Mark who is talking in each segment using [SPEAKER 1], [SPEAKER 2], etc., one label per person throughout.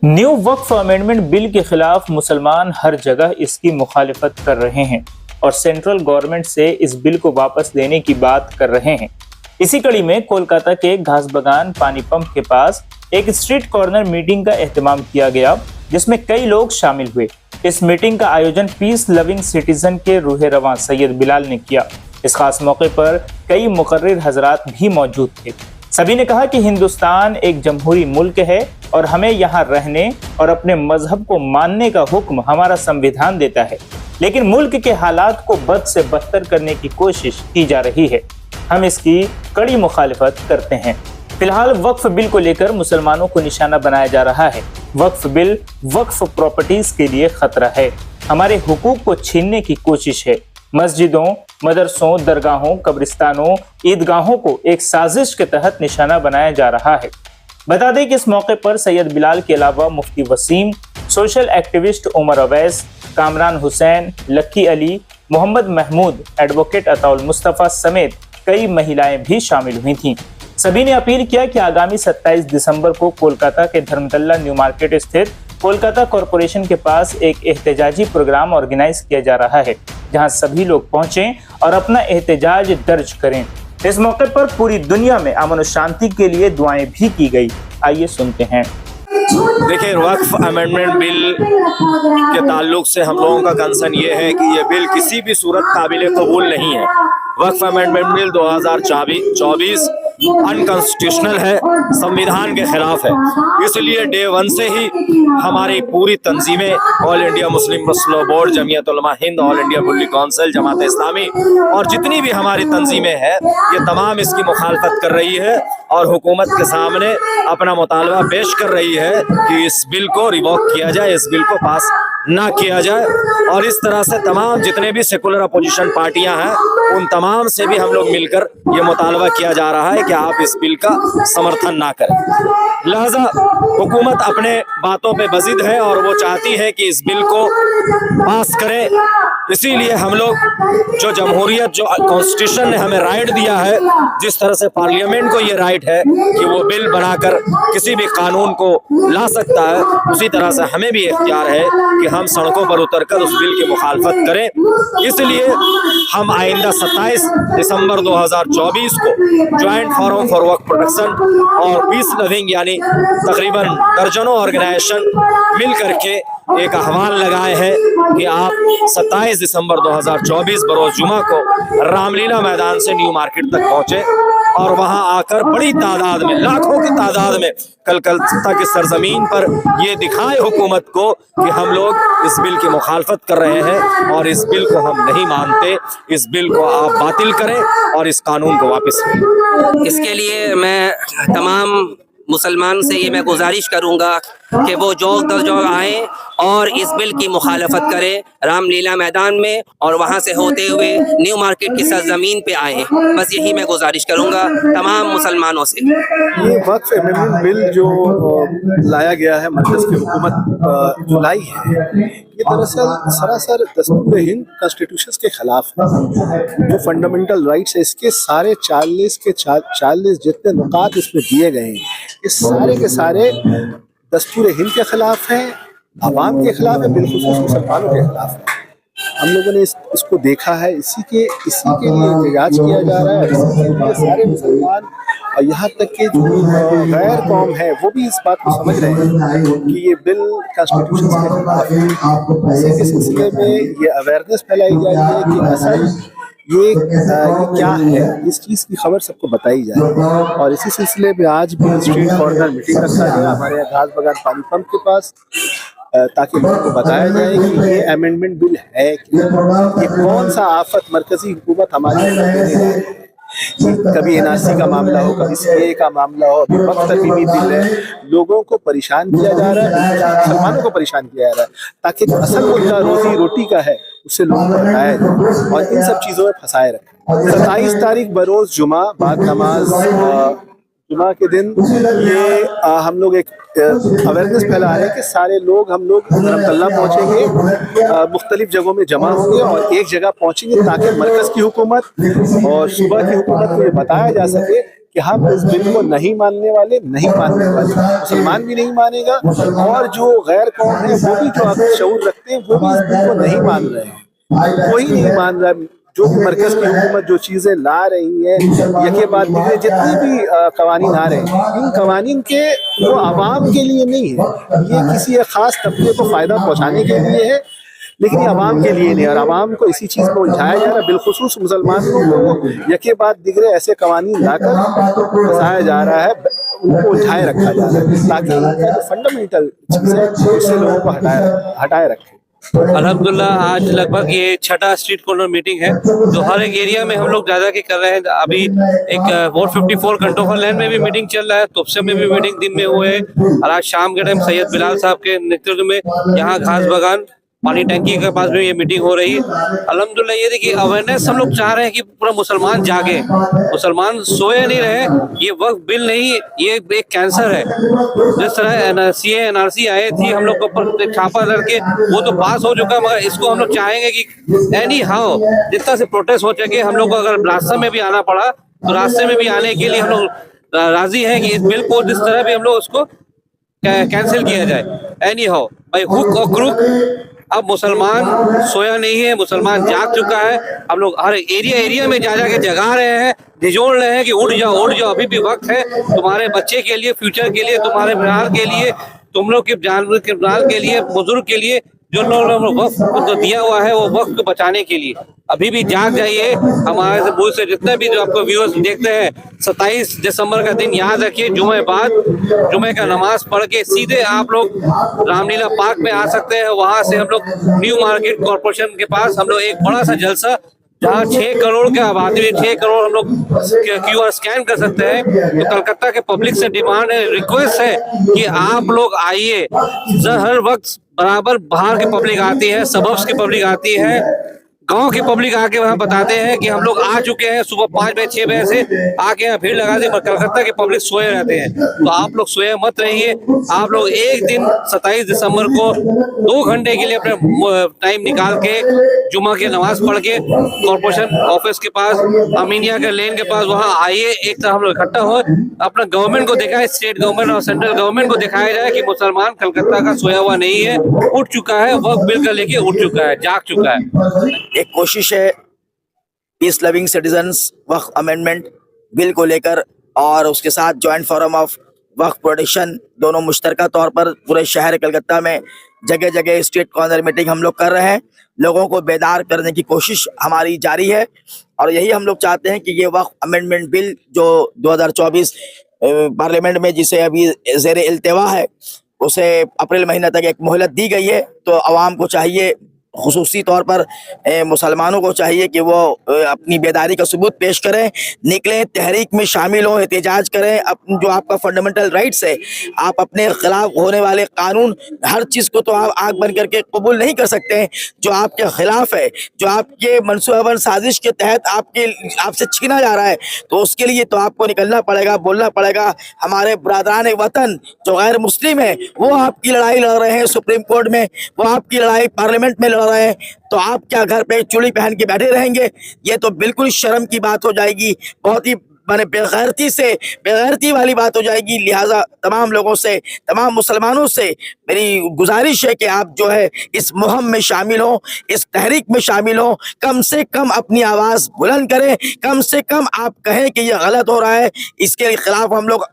[SPEAKER 1] New वक्फ amendment bill के खिलाफ मुसलमान हर जगह इसकी मुखालिफत कर रहे हैं और सेंट्रल गवर्नमेंट से इस बिल को वापस लेने की बात कर रहे हैं। इसी कड़ी में कोलकाता के घासबगान पानी पंप के पास एक स्ट्रीट कॉर्नर मीटिंग का एहतमाम किया गया, जिसमें कई लोग शामिल हुए। इस मीटिंग का आयोजन पीस लविंग सिटीजन के रूहे रवां सैयद बिलाल ने किया। इस खास मौके पर कई मुकर्रिर हजरात भी मौजूद थे। सभी ने कहा कि हिंदुस्तान एक जमहूरी मुल्क है और हमें यहाँ रहने और अपने मजहब को मानने का हुक्म हमारा संविधान देता है, लेकिन मुल्क के हालात को बद से बदतर करने की कोशिश की जा रही है। हम इसकी कड़ी मुखालिफत करते हैं। फिलहाल वक्फ बिल को लेकर मुसलमानों को निशाना बनाया जा रहा है। वक्फ बिल वक्फ प्रॉपर्टीज के लिए खतरा है, हमारे हुकूक को छीनने की कोशिश है। मस्जिदों, मदरसों, दरगाहों, कब्रिस्तानों, ईदगाहों को एक साजिश के तहत निशाना बनाया जा रहा है। बता दें कि इस मौके पर सैयद बिलाल के अलावा मुफ्ती वसीम, सोशल एक्टिविस्ट उमर अवैस, कामरान हुसैन, लक्की अली, मोहम्मद महमूद, एडवोकेट अताउल मुस्तफ़ा समेत कई महिलाएं भी शामिल हुई थीं। सभी ने अपील किया कि आगामी 27 दिसंबर को कोलकाता के धर्मतल्ला न्यू मार्केट स्थित कोलकाता कॉरपोरेशन के पास एक एहतजाजी प्रोग्राम ऑर्गेनाइज किया जा रहा है, जहां सभी लोग पहुंचें और अपना एहतजाज दर्ज करें। इस मौके पर पूरी दुनिया में अमन और शांति के लिए दुआएं भी की गई। आइए सुनते हैं।
[SPEAKER 2] देखिए, वक्फ अमेंडमेंट बिल के ताल्लुक से हम लोगों का कंसर्न ये है कि ये बिल किसी भी सूरत काबिल कबूल नहीं है। वक्फ अमेंडमेंट बिल 2024 अनकॉन्स्टिट्यूशनल है, संविधान के खिलाफ है। इसलिए डे वन से ही हमारी पूरी तंजीमें, ऑल इंडिया मुस्लिम मसलो board, Jamiat Ulama Hind, all India Milli council, Jamaat Islami और जितनी भी हमारी तंजीमें हैं, ये तमाम इसकी मुखालफत कर रही है और हुकूमत के सामने अपना मुतालबा पेश कर रही है कि इस बिल को रिवॉक किया जाए, इस बिल को पास ना किया जाए। और इस तरह से तमाम जितने भी सेकुलर अपोजिशन पार्टियां हैं, उन तमाम से भी हम लोग मिलकर ये मुतालबा किया जा रहा है कि आप इस बिल का समर्थन ना करें। लिहाजा हुकूमत अपने बातों पे बजिद है और वो चाहती है कि इस बिल को पास करें। इसीलिए हम लोग जो जमहूरियत, जो कॉन्स्टिट्यूशन ने हमें राइट दिया है, जिस तरह से पार्लियामेंट को ये राइट है कि वो बिल बनाकर किसी भी कानून को ला सकता है, उसी तरह से हमें भी इख्तियार है कि हम सड़कों पर उतरकर उस बिल की मुखालफत करें। इसलिए हम आइंदा 27 दिसंबर 2024 को joint forum for work protection और पीस लविंग यानी तकरीबन दर्जनों ऑर्गेनाइजेशन मिल करके एक आह्वान लगाए हैं कि आप 27 दिसंबर 2024 बरोज जुमा को रामलीला मैदान से न्यू मार्केट तक पहुंचे और वहां आकर बड़ी तादाद में, लाखों की तादाद में कलकत्ता की सरजमीन पर ये दिखाए हुकूमत को कि हम लोग इस बिल की मुखालफत कर रहे हैं और इस बिल को हम नहीं मानते। इस बिल को आप बातिल करें और इस कानून को वापस लें।
[SPEAKER 3] इसके लिए मैं तमाम मुसलमान से ये मैं गुजारिश करूँगा कि वो जोग दर जोग आएँ और इस बिल की मुखालफत करें रामलीला मैदान में और वहाँ से होते हुए न्यू मार्केट की सरजमीन पे आएँ। बस यही मैं गुजारिश करूँगा तमाम मुसलमानों से।
[SPEAKER 4] ये वक्फ अमेंडमेंट बिल जो लाया गया है, मरकज़ की हुकूमत जो लाई है, ये दरअसल सरासर दस्तूर हिंद कॉन्स्टिट्यूशन के खिलाफ है। जो फंडामेंटल राइट्स है, इसके सारे 40 जितने नुकात इसमें दिए गए हैं, ये सारे के सारे दस्तूर हिंद के खिलाफ है, अवाम के खिलाफ है, बिलखुसूस मुसलमानों के खिलाफ है। हम लोगों ने इसको देखा है, इसी के लिए एहतजाज किया जा रहा है। इसी के लिए सारे मुसलमान और यहाँ तक कि जो गैर कौम है वो भी इस बात को समझ रहे हैं कि ये बिल कॉन्स्टिट्यूशन के खिलाफ है। इसी के सिलसिले में ये अवेयरनेस फैलाई जा रही है कि असल ये क्या है, इस चीज़ की खबर सबको बताई जाए। और इसी सिलसिले में आज भी स्ट्रीट कॉर्नर मीटिंग रखा गया हमारे यहाँ घासबगान पानी पंप के पास, ताकि लोगों को बताया जाए कि ये अमेंडमेंट बिल है क्या, ये कौन सा आफत मरकजी हुकूमत हमारे कभी एनआरसी का मामला हो, कभी सीए का मामला हो, अभी वक्त बीवी बिल है। लोगों को परेशान किया जा रहा है, मुसलमानों को परेशान किया जा रहा है, ताकि असल मुद्दा रोजी रोटी का है उससे लोगों को हटाया जाए और इन सब चीज़ों में फंसाए रखें। 27 तारीख बरोज जुमा बाद नमाज जुमा के दिन ये हम लोग एक अवेयरनेस फैला रहे हैं कि सारे लोग, हम लोग धर्मतल्ला पहुँचेंगे, मुख्तलिफ जगहों में जमा होंगे और एक जगह पहुँचेंगे ताकि मरकज़ की हुकूमत और सूबा की हुकूमत को ये बताया जा सके कि हम इस बिल को नहीं मानने वाले, नहीं मानने वाले, मुसलमान भी नहीं मानेगा और जो गैर कौम है वो भी, जो आप शऊर रखते हैं, वो भी इस बिल को नहीं मान रहे हैं। कोई नहीं मान रहा। जो मरकज की हुकूमत जो चीज़ें ला रही है, यके बाद दिखे जितने भी कवानीन आ रहे हैं, इन कवानीन के वो आवाम के लिए नहीं है, ये किसी एक ख़ास तबके को फ़ायदा पहुँचाने के लिए है, लेकिन ये आवाम के लिए नहीं। और आवाम को इसी चीज़ में उलझाया जा रहा है, बिलखुसूस मुसलमानों को यके बाद दिगरे ऐसे कवानीन लाकर फंसाया जा रहा है, उनको उलझाए रखा जा रहा है, ताकि इनका जो फंडामेंटल चीज़ है उससे लोगों को हटाए रखे।
[SPEAKER 5] अल्हम्दुलिल्लाह आज लगभग ये छठा स्ट्रीट कॉर्नर मीटिंग है, जो हर एक एरिया में हम लोग ज्यादा के कर रहे हैं। अभी एक 454 कंटोफर लैंड में भी मीटिंग चल रहा है, तोपसे में भी मीटिंग दिन में हुए है, और आज शाम के टाइम सैयद बिलाल साहब के नेतृत्व में यहाँ घास बगान पानी टंकी के पास में ये मीटिंग हो रही है। अल्हम्दुलिल्लाह ये देखिए अवेयरनेस हम लोग चाह रहे हैं कि पूरा मुसलमान जागे, मुसलमान सोए नहीं रहे। ये वक्फ बिल नहीं, ये एक कैंसर है। जिस तरह सीए एनआरसी आए थी, हम लोग ऊपर छापा करके वो तो पास हो चुका, मगर इसको हम लोग चाहेंगे कि एनी हाउ जितना से प्रोटेस्ट हो सके, हम लोग को अगर रास्ते में भी आना पड़ा तो रास्ते में भी आने के लिए हम लोग राजी हैं कि इस बिल को जिस तरह भी हम लोग उसको कैंसिल किया जाए। एनी हाउ बाई हुक और क्रुक अब मुसलमान सोया नहीं है, मुसलमान जाग चुका है। हम लोग हर एरिया में जा के जगा रहे हैं, झिझोड़ रहे हैं कि उठ जाओ, अभी भी वक्त है तुम्हारे बच्चे के लिए, फ्यूचर के लिए, तुम्हारे बिहार के लिए, तुम लोग के जानवर के बिहार के लिए, बुजुर्ग के लिए, जो लोग वक्त को दिया हुआ है वो वक्त को बचाने के लिए। अभी भी जाग जाइए। हमारे से बहुत से जितने भी जो आपको व्यूअर्स देखते हैं, 27 दिसंबर का दिन याद रखिए, जुमे बाद जुमे का नमाज पढ़ के सीधे आप लोग रामलीला पार्क में आ सकते हैं। वहां से हम लोग न्यू मार्केट कॉर्पोरेशन के पास हम लोग एक बड़ा सा जलसा, जहाँ 6 करोड़ के आबादी में 6 करोड़ हम लोग QR स्कैन कर सकते हैं। तो कलकत्ता के पब्लिक से डिमांड है, रिक्वेस्ट है कि आप लोग आइए। हर वक्त बराबर बाहर की पब्लिक आती है, सबब्स की पब्लिक आती है, गांव की पब्लिक आके वहाँ बताते हैं कि हम लोग आ चुके हैं। सुबह 5 बजे 6 बजे से आके यहाँ भीड़ लगाते हैं, पर कलकत्ता की पब्लिक सोए रहते हैं। तो आप लोग सोए मत रहिए। आप लोग एक दिन 27 दिसंबर को 2 घंटे के लिए अपने टाइम निकाल के जुमा की नमाज पढ़ के कॉर्पोरेशन ऑफिस के पास, अमीनिया के लेन के पास वहाँ आइए। एक तरह हम लोग इकट्ठा हो, अपना गवर्नमेंट को दिखाए, स्टेट गवर्नमेंट और सेंट्रल गवर्नमेंट को दिखाया जाए कि मुसलमान कलकत्ता का सोया हुआ नहीं है, उठ चुका है, वक्त बिल का लेके उठ चुका है, जाग चुका है।
[SPEAKER 6] एक कोशिश है पीस लविंग सिटीजन्स वक्फ अमेंडमेंट बिल को लेकर, और उसके साथ joint forum of Waqf protection, दोनों मुश्तरका तौर पर पूरे शहर कलकत्ता में जगह जगह स्ट्रीट कॉर्नर मीटिंग हम लोग कर रहे हैं। लोगों को बेदार करने की कोशिश हमारी जारी है, और यही हम लोग चाहते हैं कि ये वक्फ अमेंडमेंट बिल जो 2024 पार्लियामेंट में जिसे अभी ज़ेर इल्तिवा है, उसे अप्रैल महीने तक एक मोहलत दी गई है। तो आवाम को चाहिए, खुसूसी तौर पर मुसलमानों को चाहिए कि वो अपनी बेदारी का सबूत पेश करें, निकलें, तहरीक में शामिल हों, एहतजाज करें। जो आपका फंडामेंटल राइट्स है, आप अपने खिलाफ होने वाले कानून, हर चीज़ को तो आप आग बन करके कबूल नहीं कर सकते हैं। जो आपके खिलाफ है, जो आपके मनसूबाबंद साजिश के तहत आपसे छीना जा रहा है, तो उसके लिए तो आपको निकलना पड़ेगा, बोलना पड़ेगा। हमारे बरादरान वतन जो गैर मुस्लिम है, वो आपकी लड़ाई लड़ रहे हैं सुप्रीम कोर्ट में, वो आपकी लड़ाई पार्लियामेंट में लड़ रहे हैं, तो आप क्या घर पे चूड़ी पहन के बैठे रहेंगे? ये तो बिल्कुल शर्म की बात हो जाएगी, बहुत ही माने बेगैरती वाली बात हो जाएगी। लिहाजा तमाम लोगों से, तमाम मुसलमानों से मेरी गुजारिश है कि आप जो है इस मुहिम में शामिल हों, इस तहरीक में शामिल हों। कम से कम अपनी आवाज़ बुलंद करें, कम से कम आप कहें कि यह गलत हो रहा है। इसके खिलाफ हम लोग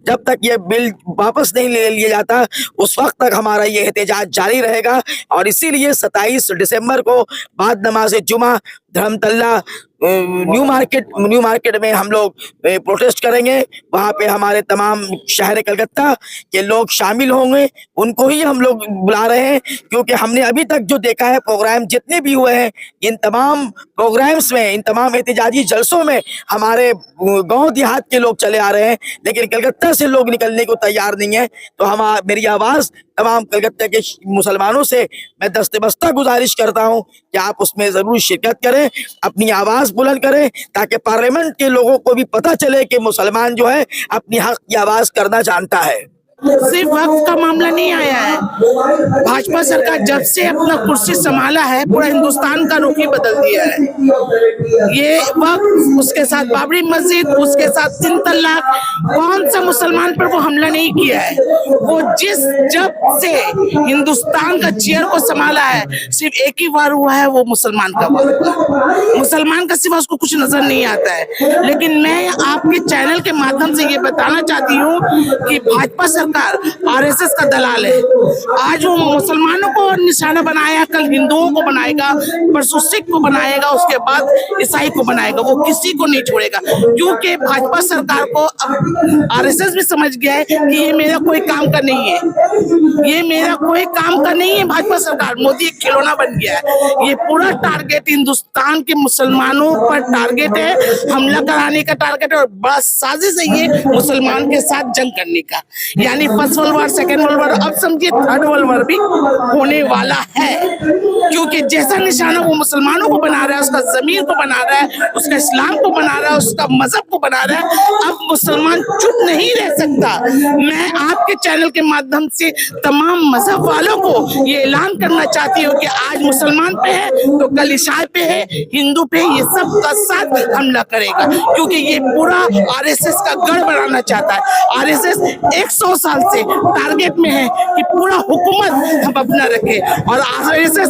[SPEAKER 6] जब तक ये बिल वापस नहीं ले लिया जाता, उस वक्त तक हमारा ये एहतजाज जारी रहेगा। और इसीलिए 27 दिसंबर को बाद नमाज जुमा धर्मतल्ला न्यू मार्केट में हम लोग प्रोटेस्ट करेंगे। वहाँ पे हमारे तमाम शहर कलकत्ता के लोग शामिल होंगे, उनको ही हम लोग बुला रहे हैं, क्योंकि हमने अभी तक जो देखा है प्रोग्राम जितने भी हुए हैं, इन तमाम प्रोग्राम्स में, इन तमाम एहतजाजी जलसों में हमारे गांव देहात के लोग चले आ रहे हैं, लेकिन कलकत्ता से लोग निकलने को तैयार नहीं है। तो मेरी आवाज़ तमाम कलकत्ता के मुसलमानों से मैं दस्तबस्ता गुजारिश करता हूं कि आप उसमें ज़रूर शिरकत करें, अपनी आवाज़ बुलंद करें, ताकि पार्लियामेंट के लोगों को भी पता चले कि मुसलमान जो है अपनी हक की आवाज़ करना जानता है।
[SPEAKER 7] सिर्फ वक्फ का मामला नहीं आया है, भाजपा सरकार जब से अपना कुर्सी संभाला है पूरा हिंदुस्तान का रुख ही बदल दिया है। ये वक्त उसके साथ बाबरी मस्जिद, उसके साथ 3 तलाक, कौन सा मुसलमान पर वो हमला नहीं किया है। वो जब से हिंदुस्तान का चेयर को संभाला है सिर्फ एक ही बार हुआ है, वो मुसलमान का वार। मुसलमान का सिवा उसको कुछ नजर नहीं आता है। लेकिन मैं आपके चैनल के माध्यम से ये बताना चाहती हूँ कि भाजपा सरकार आरएसएस का दलाल है। आज वो मुसलमानों को निशाना बनाया, कल हिंदुओं को बनाएगा, परसों सिख को बनाएगा, उसके बाद ईसाई को बनाएगा। वो किसी को नहीं छोड़ेगा, क्योंकि भाजपा सरकार को अब आरएसएस भी समझ गया है कि ये मेरा कोई काम का नहीं है, ये मेरा कोई काम का नहीं है। भाजपा सरकार, मोदी एक खिलौना बन गया है। ये पूरा टारगेट हिंदुस्तान के मुसलमानों पर टारगेट है, हमला कराने का टारगेट है, और बड़ा साजिश है ये मुसलमान के साथ जंग करने का। यानी first world war, second world war, अब समझिए थर्ड वर्ल्ड वार भी होने वाला है। क्योंकि जैसा निशाना वो मुसलमानों को बना रहा है, उसका जमीर को बना रहा है, उसका इस्लाम को बना रहा है, उसका मजहब को बना रहा है, अब मुसलमान चुप नहीं रह सकता। मैं आपके चैनल के माध्यम से तमाम मजहब वालों को ये ऐलान करना चाहती हूँ कि आज मुसलमान पे है तो कल ईसाई पे है, हिंदू पे, ये सब का साथ हमला करेगा। क्योंकि ये पूरा आरएसएस का गढ़ बनाना चाहता है। आरएसएस 100 साल से टारगेट में है कि पूरा हुकूमत हम अपना रखे, और आरएसएस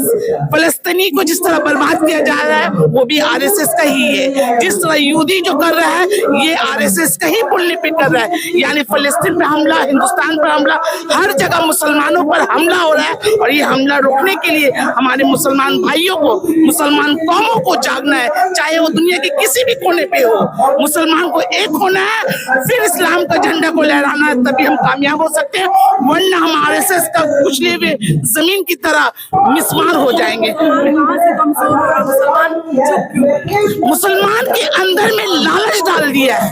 [SPEAKER 7] फलस्तीनी को जिस तरह बर्बाद किया जा रहा है वो भी आरएसएस का ही है। जिस तरह यूदी जो कर रहा है ये आरएसएस का ही पुण्य पे कर रहा है। यानी फलस्तीन पे हमला, हिंदुस्तान पर हमला, हर जगह मुसलमानों पर हमला हो रहा है। और ये हमला रोकने के लिए हमारे मुसलमान भाइयों को, मुसलमान कौमों को जागना है, चाहे वो दुनिया के किसी भी कोने पे हो। मुसलमान को एक होना है, फिर इस्लाम का झंडा को लहराना है, तभी हम कामयाब हो सकते हैं। वरना हम आरएसएस का कुचले हुए जमीन की तरह मिसमार हो जाएंगे। मुसलमान के अंदर में लालच डाल दिया है।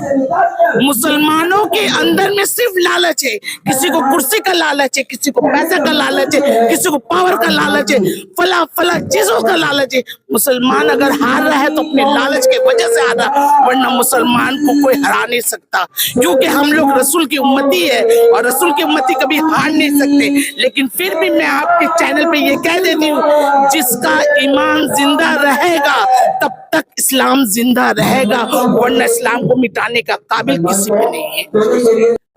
[SPEAKER 7] मुसलमानों के अंदर में सिर्फ लालच है। किसी को कुर्सी का लालच है, किसी को पैसा का लालच है, किसी को पावर का लालच है, फला फला चीजों का लालच है। मुसलमान अगर हार रहा है तो अपने लालच के वजह से हार रहा, वरना मुसलमान को कोई हरा नहीं सकता। क्योंकि हम लोग रसूल की उम्मती है और रसूल की उम्मती कभी हार नहीं सकते। लेकिन फिर भी मैं आपके चैनल पे ये कह देती हूँ, जिसका ईमान जिंदा रहेगा तब तक इस्लाम जिंदा रहेगा, वरना इस्लाम को मिटाने का काबिल किसी में नहीं है।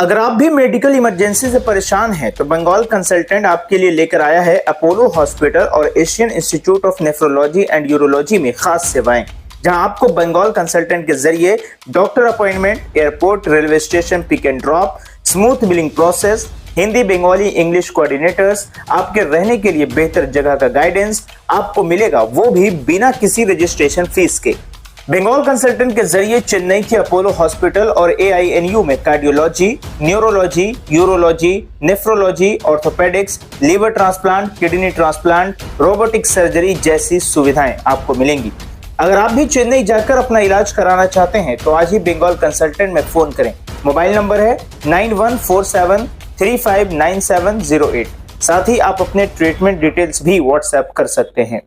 [SPEAKER 1] अगर आप भी मेडिकल इमरजेंसी से परेशान हैं तो बंगाल कंसल्टेंट आपके लिए लेकर आया है अपोलो हॉस्पिटल और Asian Institute of Nephrology and Urology में खास सेवाएं, जहां आपको बंगाल कंसल्टेंट के जरिए doctor appointment, airport, railway station pick and drop, smooth billing process, Hindi, Bengali, English coordinators, आपके रहने के लिए बेहतर जगह का गाइडेंस आपको मिलेगा, वो भी बिना किसी रजिस्ट्रेशन फीस के। बंगाल कंसल्टेंट के जरिए चेन्नई के अपोलो हॉस्पिटल और AINU में cardiology, neurology, urology, nephrology, orthopaedics, liver transplant, kidney transplant, robotic surgery जैसी सुविधाएं आपको मिलेंगी। अगर आप भी चेन्नई जाकर अपना इलाज कराना चाहते हैं तो आज ही बंगाल कंसल्टेंट में फोन करें। मोबाइल नंबर है 9147359708। साथ ही आप अपने ट्रीटमेंट डिटेल्स भी व्हाट्सएप कर सकते हैं।